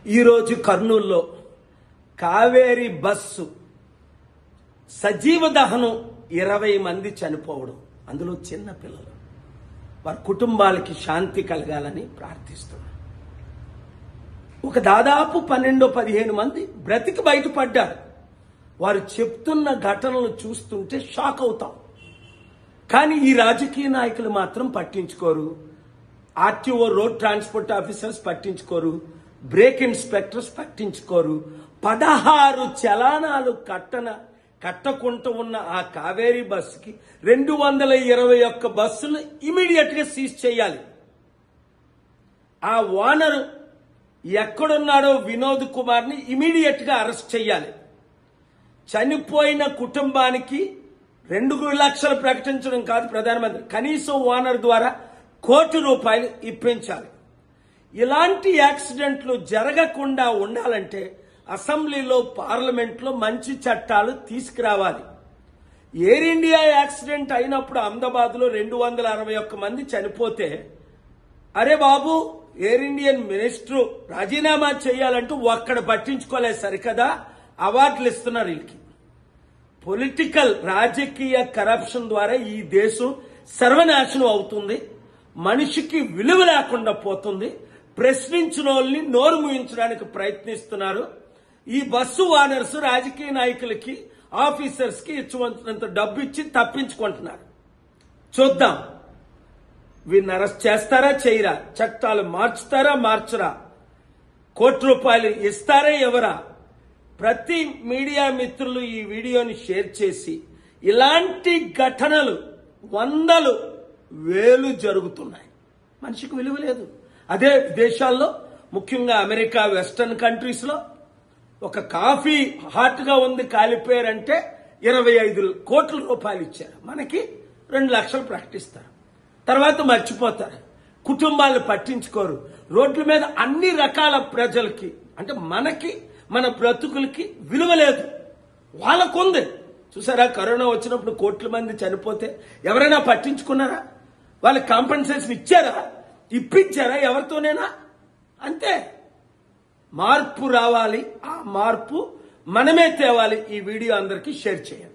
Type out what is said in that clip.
ఈరోజు కర్నూలులో కావేరీ బస్సు సజీవ దహనం 20 మంది చనిపోవడం, అందులో చిన్న పిల్లలు. వారి కుటుంబాలకి శాంతి కలగాలని ప్రార్థిస్తున్నాం. ఒక దాదాపు 12-15 మంది బ్రతికి బయటపడ్డారు. వారు చెప్తున్న ఘటనలు చూస్తుంటే షాక్ అవుతాం. కానీ ఈ రాజకీయ నాయకులు మాత్రం పట్టించుకోరు. ఆర్టీఓ రోడ్ ట్రాన్స్పోర్ట్ ఆఫీసర్స్ పట్టించుకోరు, బ్రేక్ ఇన్స్పెక్టర్స్ పట్టించుకోరు. 16 చలానాలు కట్టకుండా ఉన్న ఆ కావేరీ బస్సుకి 221 బస్సులు ఇమీడియట్ గా సీజ్ చేయాలి. ఆ ఓనరు ఎక్కడున్నాడో వినోద్ కుమార్ ని ఇమీడియట్ గా అరెస్ట్ చేయాలి. చనిపోయిన కుటుంబానికి 2 లక్షలు ప్రకటించడం కాదు ప్రధానమంత్రి, కనీసం ఓనర్ ద్వారా ₹1 కోటి ఇప్పించాలి. ఇలాంటి యాక్సిడెంట్లు జరగకుండా ఉండాలంటే అసెంబ్లీలో, పార్లమెంట్లో మంచి చట్టాలు తీసుకురావాలి. ఎయిర్ ఇండియా యాక్సిడెంట్ అయినప్పుడు అహ్మదాబాద్ లో 261 మంది చనిపోతే, అరే బాబు ఎయిర్ ఇండియన్ మినిస్టర్ రాజీనామా చేయాలంటూ ఒక్కడ పట్టించుకోలేదు సరికదా, అవార్డులు ఇస్తున్నారు వీళ్ళకి. పొలిటికల్ రాజకీయ కరప్షన్ ద్వారా ఈ దేశం సర్వనాశనం అవుతుంది. మనిషికి విలువ లేకుండా పోతుంది. ప్రశ్నించిన వాళ్ళని నోరు మూయించడానికి ప్రయత్నిస్తున్నారు. ఈ బస్సు ఓనర్స్ రాజకీయ నాయకులకి, ఆఫీసర్స్ కి ఇచ్చినంత డబ్బు ఇచ్చి తప్పించుకుంటున్నారు. చూద్దాం వీరిని అరెస్ట్ చేస్తారా చేయరా, చట్టాలు మార్చుతారా మార్చరా, ₹1 కోటి ఇస్తారా ఎవరా. ప్రతి మీడియా మిత్రులు ఈ వీడియోని షేర్ చేసి, ఇలాంటి ఘటనలు 100,000 జరుగుతున్నాయి. మనిషికి విలువ లేదు. అదే దేశాల్లో, ముఖ్యంగా అమెరికా, వెస్టర్న్ కంట్రీస్ లో ఒక కాఫీ హాట్ గా ఉంది కాలిపోయారంటే ₹25 కోట్ల ఇచ్చారు. మనకి 2 లక్షలు ప్రకటిస్తారు, తర్వాత మర్చిపోతారు. కుటుంబాలను పట్టించుకోరు. రోడ్ల మీద అన్ని రకాల ప్రజలకి, అంటే మనకి, మన బ్రతుకులకి విలువ లేదు. వాళ్ళకుంది. చూసారా, కరోనా వచ్చినప్పుడు కోట్ల మంది చనిపోతే ఎవరైనా పట్టించుకున్నారా? వాళ్ళకి కాంపెన్సేషన్ ఇచ్చారా? ఇప్పించారా ఎవరితోనైనా? అంతే. మార్పు రావాలి. ఆ మార్పు మనమే తేవాలి. ఈ వీడియో అందరికీ షేర్ చేయండి.